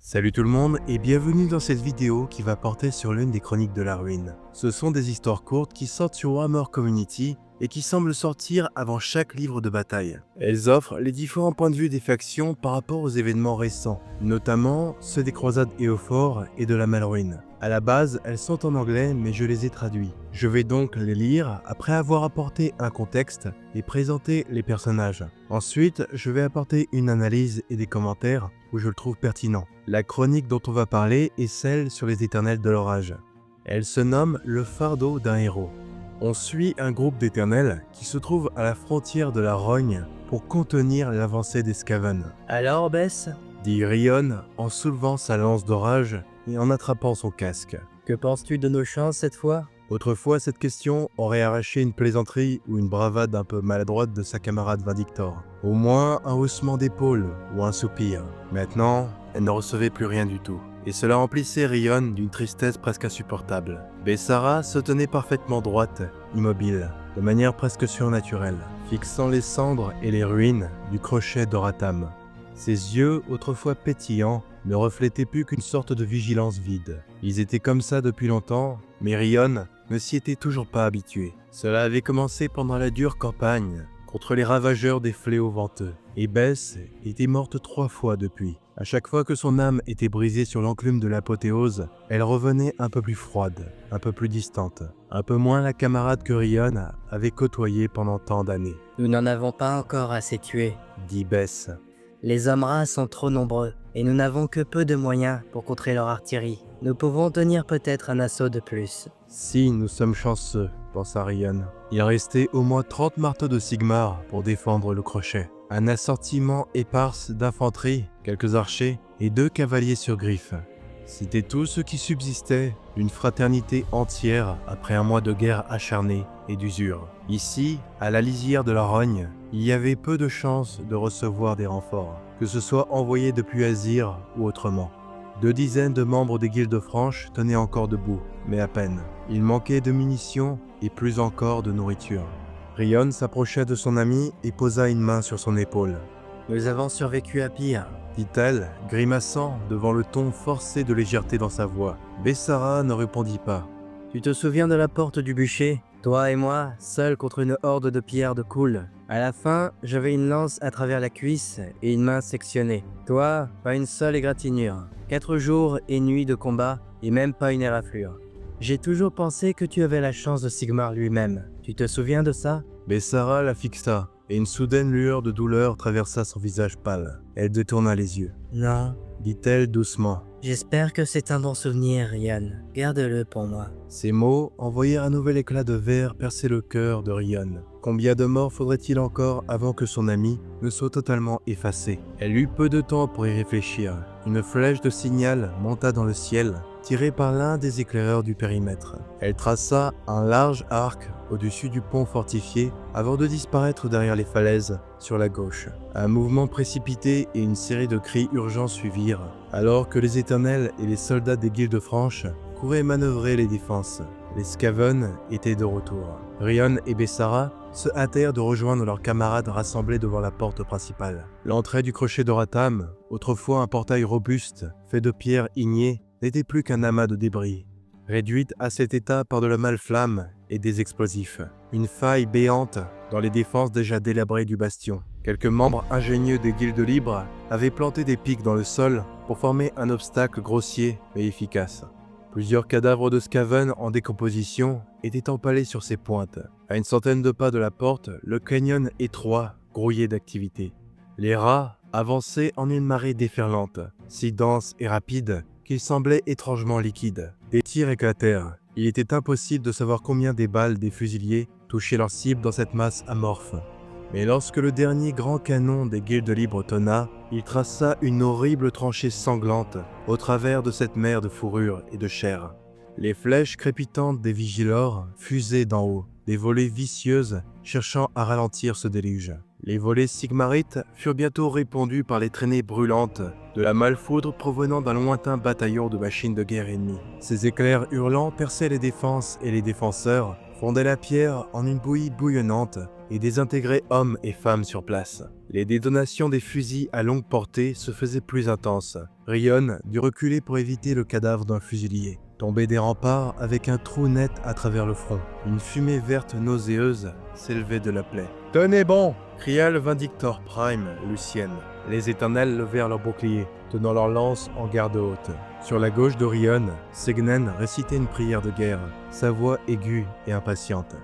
Salut tout le monde et bienvenue dans cette vidéo qui va porter sur l'une des chroniques de la ruine. Ce sont des histoires courtes qui sortent sur Warhammer Community et qui semblent sortir avant chaque livre de bataille. Elles offrent les différents points de vue des factions par rapport aux événements récents, notamment ceux des croisades Éofor et de la Malruine. À la base, elles sont en anglais mais je les ai traduits. Je vais donc les lire après avoir apporté un contexte et présenté les personnages. Ensuite, je vais apporter une analyse et des commentaires où je le trouve pertinent. La chronique dont on va parler est celle sur les éternels de l'orage. Elle se nomme Le fardeau d'un héros. On suit un groupe d'éternels qui se trouve à la frontière de la rogne pour contenir l'avancée des Skaven. Alors, Bess, Dit Rion en soulevant sa lance d'orage et en attrapant son casque. que penses-tu de nos chances cette fois? Autrefois, cette question aurait arraché une plaisanterie ou une bravade un peu maladroite de sa camarade Vindictor. Au moins un haussement d'épaule ou un soupir. Maintenant, elle ne recevait plus rien du tout. Et cela remplissait Rion d'une tristesse presque insupportable. Bessara se tenait parfaitement droite, immobile, de manière presque surnaturelle, fixant les cendres et les ruines du crochet d'Oratam. Ses yeux, autrefois pétillants, ne reflétaient plus qu'une sorte de vigilance vide. Ils étaient comme ça depuis longtemps, mais Rion ne s'y était toujours pas habitué. Cela avait commencé pendant la dure campagne, contre les ravageurs des fléaux venteux. Et Bess était morte 3 fois depuis. À chaque fois que son âme était brisée sur l'enclume de l'apothéose, elle revenait un peu plus froide, un peu plus distante, un peu moins la camarade que Rion avait côtoyée pendant tant d'années. Nous n'en avons pas encore assez tué. Dit Bess. Les hommes rats sont trop nombreux, et nous n'avons que peu de moyens pour contrer leur artillerie. Nous pouvons tenir peut-être un assaut de plus. Si nous sommes chanceux, pensa Rion. Il restait au moins 30 marteaux de Sigmar pour défendre le crochet. Un assortiment éparse d'infanterie, quelques archers et 2 cavaliers sur griffes. C'était tout ce qui subsistait d'une fraternité entière après un mois de guerre acharnée et d'usure. Ici, à la lisière de la rogne, il y avait peu de chances de recevoir des renforts, que ce soit envoyés depuis Azir ou autrement. 2 dizaines de membres des guildes franches tenaient encore debout, mais à peine. Il manquait de munitions et plus encore de nourriture. Rion s'approcha de son ami et posa une main sur son épaule. « Nous avons survécu à pire. » dit-elle, grimaçant devant le ton forcé de légèreté dans sa voix. Bessara ne répondit pas. Tu te souviens de la porte du bûcher? Toi et moi, seuls contre une horde de pillards de cool. À la fin, j'avais une lance à travers la cuisse et une main sectionnée. Toi, pas une seule égratignure. 4 jours et nuits de combat et même pas une éraflure. J'ai toujours pensé que tu avais la chance de Sigmar lui-même. Tu te souviens de ça? Bessara la fixa, et une soudaine lueur de douleur traversa son visage pâle. Elle détourna les yeux. Non. Dit-elle doucement. J'espère que c'est un bon souvenir, Rion. Garde-le pour moi. Ces mots envoyèrent un nouvel éclat de verre percer le cœur de Rion. Combien de morts faudrait-il encore avant que son ami ne soit totalement effacé? Elle eut peu de temps pour y réfléchir. Une flèche de signal monta dans le ciel, tirée par l'un des éclaireurs du périmètre. Elle traça un large arc au-dessus du pont fortifié avant de disparaître derrière les falaises sur la gauche. Un mouvement précipité et une série de cris urgents suivirent, alors que les éternels et les soldats des guildes franches couraient manœuvrer les défenses. Les Skaven étaient de retour. Rion et Bessara se hâtèrent de rejoindre leurs camarades rassemblés devant la porte principale. L'entrée du crochet d'Oratam, autrefois un portail robuste, fait de pierres ignées, n'était plus qu'un amas de débris, réduite à cet état par de la malflamme et des explosifs. Une faille béante dans les défenses déjà délabrées du bastion. Quelques membres ingénieux des guildes libres avaient planté des pics dans le sol pour former un obstacle grossier mais efficace. Plusieurs cadavres de Skaven en décomposition étaient empalés sur ces pointes. À une centaine de pas de la porte, le canyon étroit grouillait d'activité. Les rats avançaient en une marée déferlante, si dense et rapide qu'il semblait étrangement liquide. Des tirs éclatèrent. Il était impossible de savoir combien des balles des fusiliers touchaient leur cible dans cette masse amorphe. Mais lorsque le dernier grand canon des guildes libres tonna, il traça une horrible tranchée sanglante au travers de cette mer de fourrure et de chair. Les flèches crépitantes des vigilors fusaient d'en haut, des volées vicieuses cherchant à ralentir ce déluge. Les volées sigmarites furent bientôt répondues par les traînées brûlantes de la malfoudre provenant d'un lointain bataillon de machines de guerre ennemies. Ces éclairs hurlants perçaient les défenses et les défenseurs, fondaient la pierre en une bouillie bouillonnante et désintégraient hommes et femmes sur place. Les détonations des fusils à longue portée se faisaient plus intenses. Rion dut reculer pour éviter le cadavre d'un fusilier. Tombé des remparts avec un trou net à travers le front. Une fumée verte nauséeuse s'élevait de la plaie. « Tenez bon !» cria le Vindictor Prime, Lucienne. Les Éternels levèrent leurs boucliers, tenant leurs lances en garde haute. Sur la gauche d'Orion, Segnen récitait une prière de guerre, sa voix aiguë et impatiente.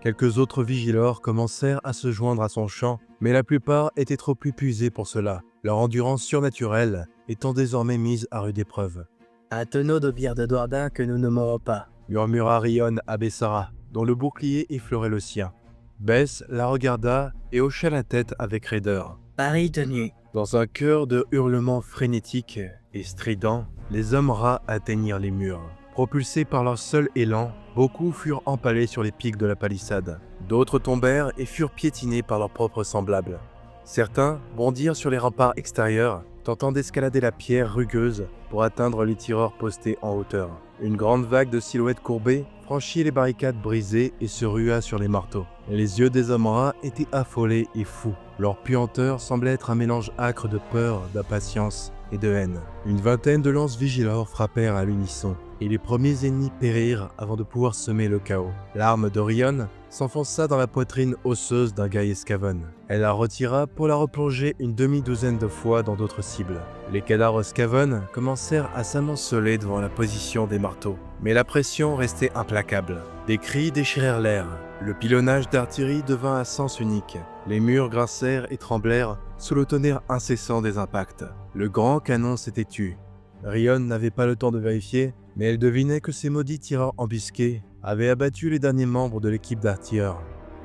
Quelques autres Vigilors commencèrent à se joindre à son chant, mais la plupart étaient trop épuisés pour cela, leur endurance surnaturelle étant désormais mise à rude épreuve. Un tonneau de bière de Doardin que nous ne mourrons pas. Murmura Rion à Bessara, dont le bouclier effleurait le sien. Bess la regarda et hocha la tête avec raideur. Paris tenu. Dans un chœur de hurlements frénétiques et stridents, les hommes rats atteignirent les murs. Propulsés par leur seul élan, beaucoup furent empalés sur les pics de la palissade. D'autres tombèrent et furent piétinés par leurs propres semblables. Certains bondirent sur les remparts extérieurs, tentant d'escalader la pierre rugueuse pour atteindre les tireurs postés en hauteur. Une grande vague de silhouettes courbées franchit les barricades brisées et se rua sur les marteaux. Les yeux des hommes rats étaient affolés et fous. Leur puanteur semblait être un mélange âcre de peur, d'impatience et de haine. Une vingtaine de lances Vigilors frappèrent à l'unisson, et les premiers ennemis périrent avant de pouvoir semer le chaos. L'arme d'Orion s'enfonça dans la poitrine osseuse d'un guerrier Skaven. Elle la retira pour la replonger une demi-douzaine de fois dans d'autres cibles. Les cadavres Skaven commencèrent à s'amonceler devant la position des marteaux, mais la pression restait implacable. Des cris déchirèrent l'air. Le pilonnage d'artillerie devint à sens unique. Les murs grincèrent et tremblèrent sous le tonnerre incessant des impacts. Le grand canon s'était tu. Rion n'avait pas le temps de vérifier, mais elle devinait que ces maudits tireurs embusqués avaient abattu les derniers membres de l'équipe d'artilleurs.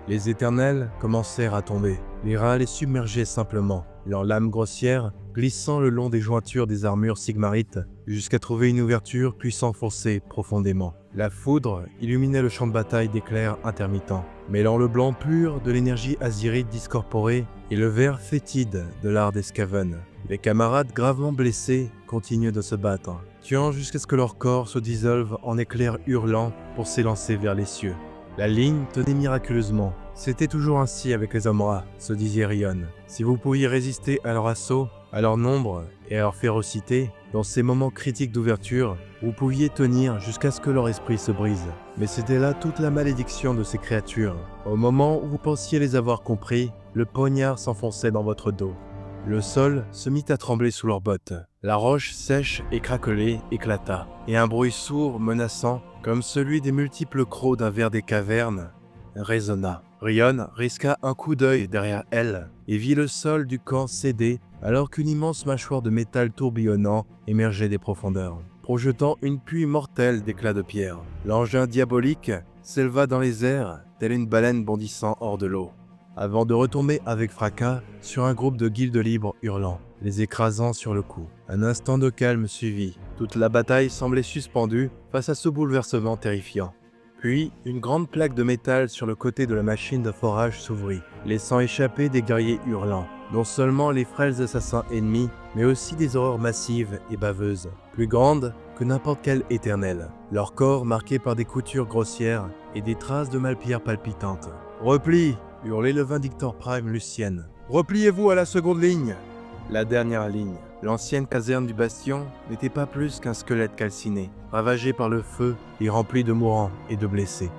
Les Éternels commencèrent à tomber. Les rats les submergeaient simplement, leurs lames grossières glissant le long des jointures des armures sigmarites jusqu'à trouver une ouverture puis s'enfoncer profondément. La foudre illuminait le champ de bataille d'éclairs intermittents, mêlant le blanc pur de l'énergie azyrite discorporée et le vert fétide de l'art des Skaven. Les camarades gravement blessés continuaient de se battre, tuant jusqu'à ce que leur corps se dissolve en éclairs hurlants pour s'élancer vers les cieux. La ligne tenait miraculeusement. C'était toujours ainsi avec les hommes rats, se disait Rion. Si vous pouviez résister à leur assaut, à leur nombre et à leur férocité, dans ces moments critiques d'ouverture, vous pouviez tenir jusqu'à ce que leur esprit se brise. Mais c'était là toute la malédiction de ces créatures. Au moment où vous pensiez les avoir compris, le poignard s'enfonçait dans votre dos. Le sol se mit à trembler sous leurs bottes. La roche sèche et craquelée éclata, et un bruit sourd, menaçant, comme celui des multiples crocs d'un ver des cavernes, résonna. Rion risqua un coup d'œil derrière elle et vit le sol du camp céder alors qu'une immense mâchoire de métal tourbillonnant émergeait des profondeurs, projetant une pluie mortelle d'éclats de pierre. L'engin diabolique s'éleva dans les airs, telle une baleine bondissant hors de l'eau, avant de retomber avec fracas sur un groupe de guildes libres hurlant, les écrasant sur le cou. Un instant de calme suivit. Toute la bataille semblait suspendue face à ce bouleversement terrifiant. Puis, une grande plaque de métal sur le côté de la machine de forage s'ouvrit, laissant échapper des guerriers hurlants, non seulement les frêles assassins ennemis, mais aussi des horreurs massives et baveuses, plus grandes que n'importe quel éternel, leur corps marqués par des coutures grossières et des traces de malpierres palpitantes. « Repli !» hurlait le Vindictor Prime Lucienne. « Repliez-vous à la seconde ligne !» La dernière ligne, l'ancienne caserne du Bastion, n'était pas plus qu'un squelette calciné, ravagé par le feu et rempli de mourants et de blessés.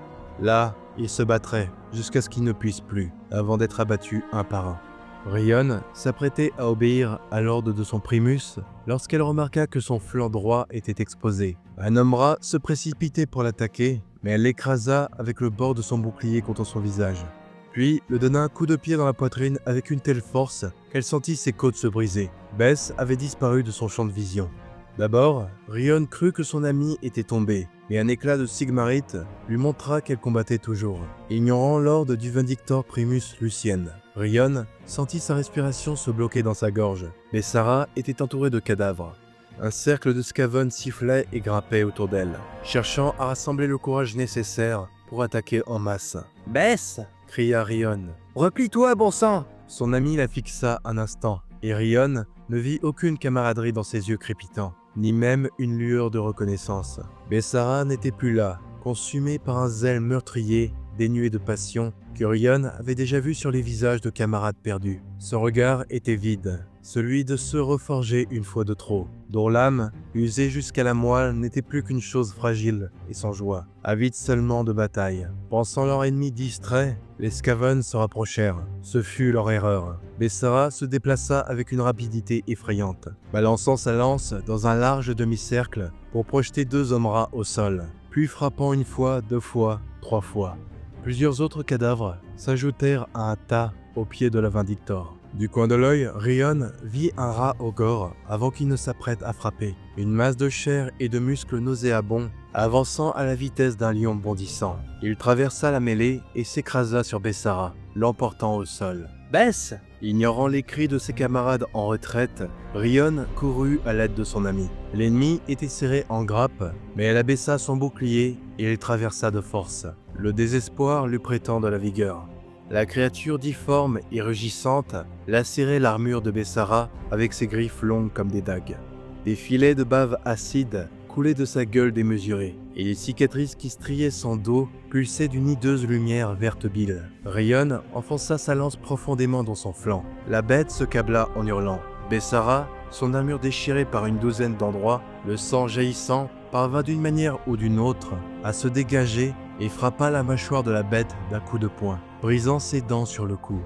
Là, ils se battraient jusqu'à ce qu'ils ne puissent plus, avant d'être abattus un par un. Rion s'apprêtait à obéir à l'ordre de son primus lorsqu'elle remarqua que son flanc droit était exposé. Un homme rat se précipitait pour l'attaquer, mais elle l'écrasa avec le bord de son bouclier contre son visage. Puis le donna un coup de pied dans la poitrine avec une telle force qu'elle sentit ses côtes se briser. Bess avait disparu de son champ de vision. D'abord, Rion crut que son ami était tombé, mais un éclat de Sigmarite lui montra qu'elle combattait toujours, ignorant l'ordre du Vindictor Primus Lucienne. Rion sentit sa respiration se bloquer dans sa gorge, mais Sarah était entourée de cadavres. Un cercle de Skaven sifflait et grimpait autour d'elle, cherchant à rassembler le courage nécessaire pour attaquer en masse. « Bess !» cria Rion. « Replie-toi, bon sang !» Son ami la fixa un instant, et Rion ne vit aucune camaraderie dans ses yeux crépitants, ni même une lueur de reconnaissance. Mais Sarah n'était plus là, consumée par un zèle meurtrier dénué de passion, que Rion avait déjà vu sur les visages de camarades perdus. Son regard était vide, celui de ceux reforgés une fois de trop, dont l'âme, usée jusqu'à la moelle, n'était plus qu'une chose fragile et sans joie, avide seulement de bataille. Pensant leur ennemi distrait, les Skaven se rapprochèrent. Ce fut leur erreur. Bessara se déplaça avec une rapidité effrayante, balançant sa lance dans un large demi-cercle pour projeter 2 hommes rats au sol, puis frappant une fois, 2 fois, 3 fois. Plusieurs autres cadavres s'ajoutèrent à un tas au pied de la Vindictor. Du coin de l'œil, Rion vit un rat au gore avant qu'il ne s'apprête à frapper. Une masse de chair et de muscles nauséabonds avançant à la vitesse d'un lion bondissant. Il traversa la mêlée et s'écrasa sur Bessara, l'emportant au sol. « Bess !» Ignorant les cris de ses camarades en retraite, Rion courut à l'aide de son ami. L'ennemi était serré en grappe, mais elle abaissa son bouclier et il traversa de force. Le désespoir lui prêtant de la vigueur. La créature difforme et rugissante lacérait l'armure de Bessara avec ses griffes longues comme des dagues. Des filets de bave acide coulaient de sa gueule démesurée, et les cicatrices qui striaient son dos pulsaient d'une hideuse lumière verte bile. Rion enfonça sa lance profondément dans son flanc. La bête se câbla en hurlant. Bessara, son armure déchirée par une douzaine d'endroits, le sang jaillissant, parvint d'une manière ou d'une autre à se dégager et frappa la mâchoire de la bête d'un coup de poing, brisant ses dents sur le cou.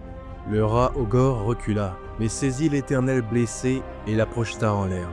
Le rat au gore recula, mais saisit l'éternel blessé et la projeta en l'air.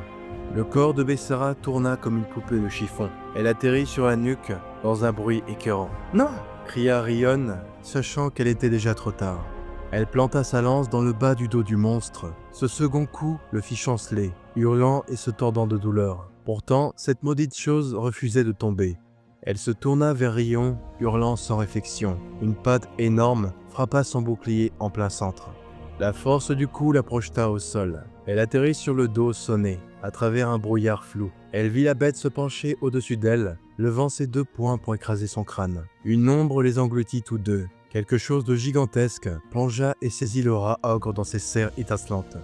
Le corps de Bessara tourna comme une poupée de chiffon. Elle atterrit sur la nuque dans un bruit écœurant. « Non !» cria Rion, sachant qu'elle était déjà trop tard. Elle planta sa lance dans le bas du dos du monstre. Ce second coup le fit chanceler, hurlant et se tordant de douleur. Pourtant, cette maudite chose refusait de tomber. Elle se tourna vers Rion, hurlant sans réflexion. Une patte énorme frappa son bouclier en plein centre. La force du coup la projeta au sol. Elle atterrit sur le dos sonné, à travers un brouillard flou. Elle vit la bête se pencher au-dessus d'elle, levant ses 2 poings pour écraser son crâne. Une ombre les engloutit tous deux. Quelque chose de gigantesque plongea et saisit le rat ogre dans ses serres étincelantes.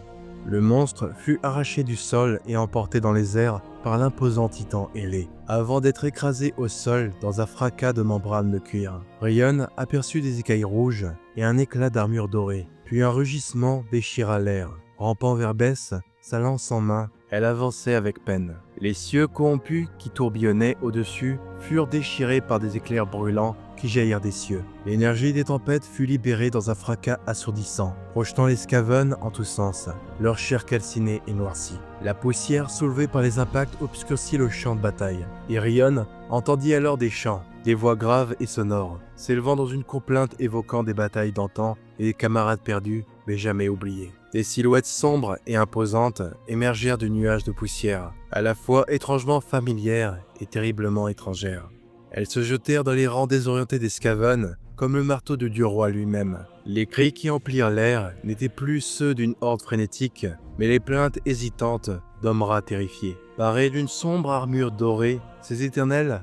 Le monstre fut arraché du sol et emporté dans les airs par l'imposant titan ailé, avant d'être écrasé au sol dans un fracas de membranes de cuir. Rion aperçut des écailles rouges et un éclat d'armure dorée, puis un rugissement déchira l'air. Rampant vers Bess, sa lance en main, elle avançait avec peine. Les cieux corrompus qui tourbillonnaient au-dessus furent déchirés par des éclairs brûlants qui jaillirent des cieux. L'énergie des tempêtes fut libérée dans un fracas assourdissant, projetant les Skaven en tous sens, leur chair calcinée et noircie. La poussière soulevée par les impacts obscurcit le champ de bataille. Et Rion entendit alors des chants, des voix graves et sonores, s'élevant dans une complainte évoquant des batailles d'antan et des camarades perdus, mais jamais oubliés. Des silhouettes sombres et imposantes émergèrent du nuage de poussière, à la fois étrangement familières et terriblement étrangères. Elles se jetèrent dans les rangs désorientés des Skaven, comme le marteau du dieu roi lui-même. Les cris qui emplirent l'air n'étaient plus ceux d'une horde frénétique, mais les plaintes hésitantes d'hommes rats terrifiés. Parés d'une sombre armure dorée, ces éternels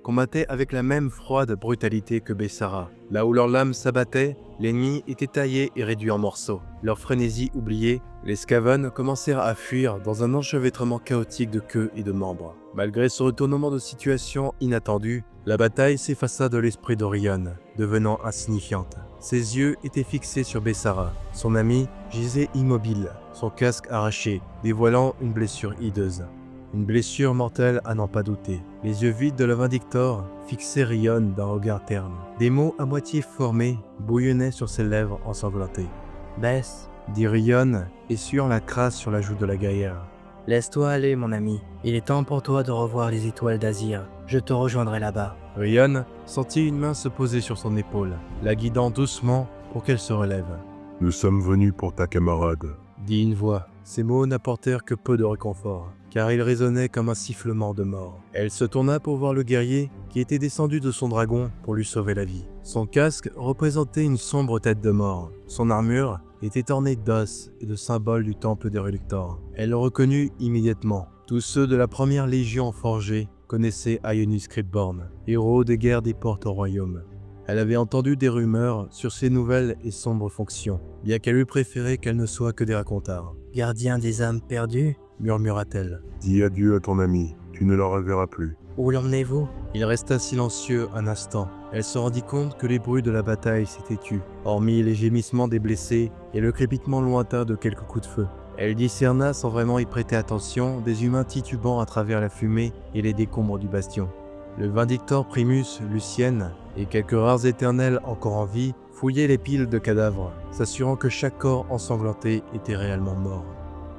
combattaient avec la même froide brutalité que Bessara. Là où leurs lames s'abattaient, l'ennemi était taillé et réduit en morceaux. Leur frénésie oubliée, les Skaven commencèrent à fuir dans un enchevêtrement chaotique de queues et de membres. Malgré ce retournement de situation inattendu, la bataille s'effaça de l'esprit d'Orion, devenant insignifiante. Ses yeux étaient fixés sur Bessara. Son ami gisait immobile, son casque arraché, dévoilant une blessure hideuse. Une blessure mortelle à n'en pas douter. Les yeux vides de la Vindictor fixaient Rion d'un regard terne. Des mots à moitié formés bouillonnaient sur ses lèvres ensanglantées. « Bess !» dit Rion, et sur la crasse sur la joue de la guerrière. « Laisse-toi aller, mon ami. Il est temps pour toi de revoir les étoiles d'Azir. Je te rejoindrai là-bas. » Rion sentit une main se poser sur son épaule, la guidant doucement pour qu'elle se relève. « Nous sommes venus pour ta camarade. » dit une voix. Ces mots n'apportèrent que peu de réconfort, car ils résonnaient comme un sifflement de mort. Elle se tourna pour voir le guerrier qui était descendu de son dragon pour lui sauver la vie. Son casque représentait une sombre tête de mort. Son armure était ornée d'os et de symboles du temple des Reluctors. Elle le reconnut immédiatement. Tous ceux de la première légion forgée connaissaient Ionis Cryptborn, héros des guerres des portes au royaume. Elle avait entendu des rumeurs sur ses nouvelles et sombres fonctions, bien qu'elle eût préféré qu'elles ne soient que des racontards. « Gardien des âmes perdues ?» murmura-t-elle. « Dis adieu à ton ami, tu ne le reverras plus. » « Où l'emmenez-vous ?» Il resta silencieux un instant, Elle se rendit compte que les bruits de la bataille s'étaient tus, hormis les gémissements des blessés et le crépitement lointain de quelques coups de feu. Elle discerna sans vraiment y prêter attention des humains titubant à travers la fumée et les décombres du bastion. Le Vindictor Primus, Lucienne et quelques rares éternels encore en vie fouillaient les piles de cadavres, s'assurant que chaque corps ensanglanté était réellement mort.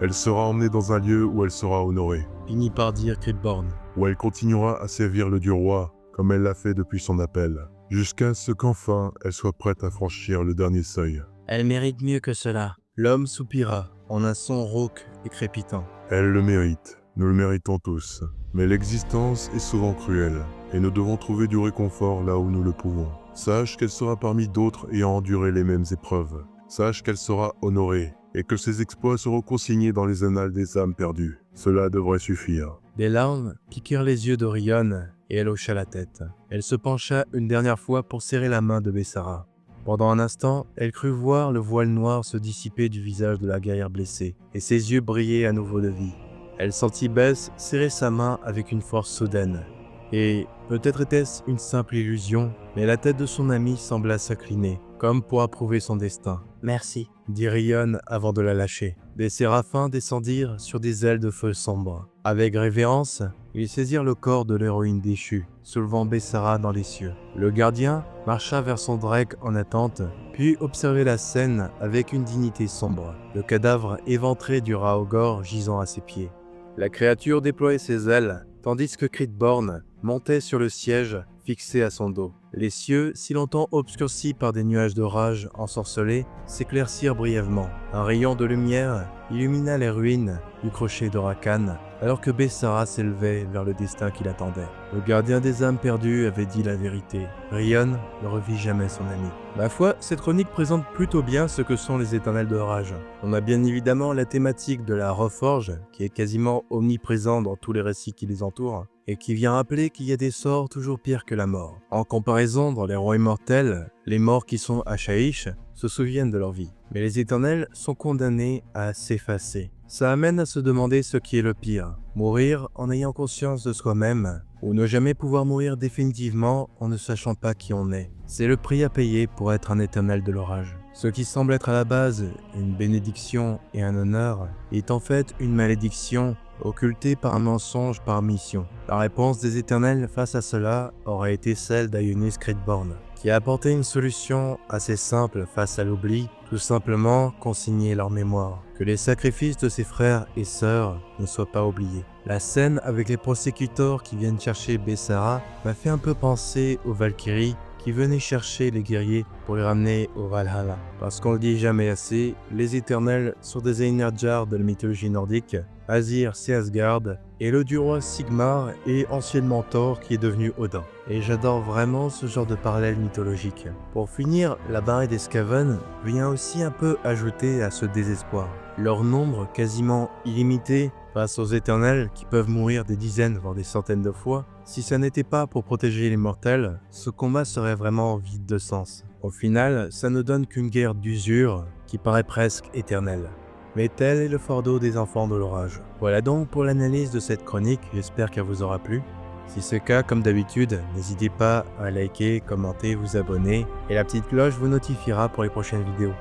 Elle sera emmenée dans un lieu où elle sera honorée, Finit par dire Critborn. où elle continuera à servir le dieu roi, comme elle l'a fait depuis son appel, jusqu'à ce qu'enfin elle soit prête à franchir le dernier seuil. Elle mérite mieux que cela. L'homme soupira, en un son rauque et crépitant. Elle le mérite, nous le méritons tous. Mais l'existence est souvent cruelle, et nous devons trouver du réconfort là où nous le pouvons. Sache qu'elle sera parmi d'autres ayant enduré les mêmes épreuves. Sache qu'elle sera honorée, et que ses exploits seront consignés dans les annales des âmes perdues. Cela devrait suffire. Des larmes piquèrent les yeux d'Orion, et elle hocha la tête. Elle se pencha une dernière fois pour serrer la main de Bessara. Pendant un instant, elle crut voir le voile noir se dissiper du visage de la guerrière blessée, et ses yeux brillaient à nouveau de vie. Elle sentit Bess serrer sa main avec une force soudaine. Et peut-être était-ce une simple illusion, mais la tête de son ami sembla s'incliner, comme pour approuver son destin. Merci. Dit Rion avant de la lâcher. Des séraphins descendirent sur des ailes de feu sombre. Avec révérence, ils saisirent le corps de l'héroïne déchue, soulevant Bessara dans les cieux. Le gardien marcha vers son Drake en attente, puis observait la scène avec une dignité sombre, le cadavre éventré du Raogor gisant à ses pieds. La créature déployait ses ailes, tandis que Critborn montait sur le siège fixé à son dos. Les cieux, si longtemps obscurcis par des nuages de rage ensorcelés, s'éclaircirent brièvement. Un rayon de lumière illumina les ruines du crochet de Rakan, alors que Bessara s'élevait vers le destin qui l'attendait. Le gardien des âmes perdues avait dit la vérité. Rion ne revit jamais son ami. Ma foi, cette chronique présente plutôt bien ce que sont les éternels de rage. On a bien évidemment la thématique de la reforge, qui est quasiment omniprésente dans tous les récits qui les entourent, et qui vient rappeler qu'il y a des sorts toujours pires que la mort. En comparaison, dans les rois immortels, les morts qui sont à Shaish se souviennent de leur vie. Mais les éternels sont condamnés à s'effacer. Ça amène à se demander ce qui est le pire. Mourir en ayant conscience de soi-même, ou ne jamais pouvoir mourir définitivement en ne sachant pas qui on est. C'est le prix à payer pour être un éternel de l'orage. Ce qui semble être à la base une bénédiction et un honneur est en fait une malédiction occultée par un mensonge par mission. La réponse des éternels face à cela aurait été celle d'Ionis Critborn, qui a apporté une solution assez simple face à l'oubli, tout simplement consigner leur mémoire, que les sacrifices de ses frères et sœurs ne soient pas oubliés. La scène avec les prosécutors qui viennent chercher Bessara m'a fait un peu penser aux Valkyries qui venaient chercher les guerriers pour les ramener au Valhalla. Parce qu'on le dit jamais assez, les éternels sont des Einherjar de la mythologie nordique. Asir c'est Asgard, et le dieu roi Sigmar est anciennement Thor qui est devenu Odin. Et j'adore vraiment ce genre de parallèle mythologique. Pour finir, la barrée des Skaven vient aussi un peu ajouter à ce désespoir. Leur nombre quasiment illimité face aux éternels qui peuvent mourir des dizaines voire des centaines de fois, si ça n'était pas pour protéger les mortels, ce combat serait vraiment vide de sens. Au final, ça ne donne qu'une guerre d'usure qui paraît presque éternelle. Mais tel est le fardeau des enfants de l'orage. Voilà donc pour l'analyse de cette chronique, j'espère qu'elle vous aura plu. Si c'est le cas, comme d'habitude, n'hésitez pas à liker, commenter, vous abonner, et la petite cloche vous notifiera pour les prochaines vidéos.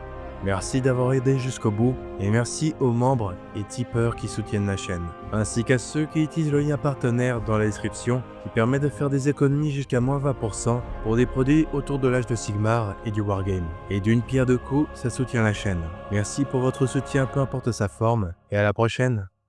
Merci d'avoir aidé jusqu'au bout, et merci aux membres et tipeurs qui soutiennent la chaîne, ainsi qu'à ceux qui utilisent le lien partenaire dans la description, qui permet de faire des économies jusqu'à moins 20% pour des produits autour de l'âge de Sigmar et du Wargame. Et d'une pierre deux coups, ça soutient la chaîne. Merci pour votre soutien peu importe sa forme, et à la prochaine.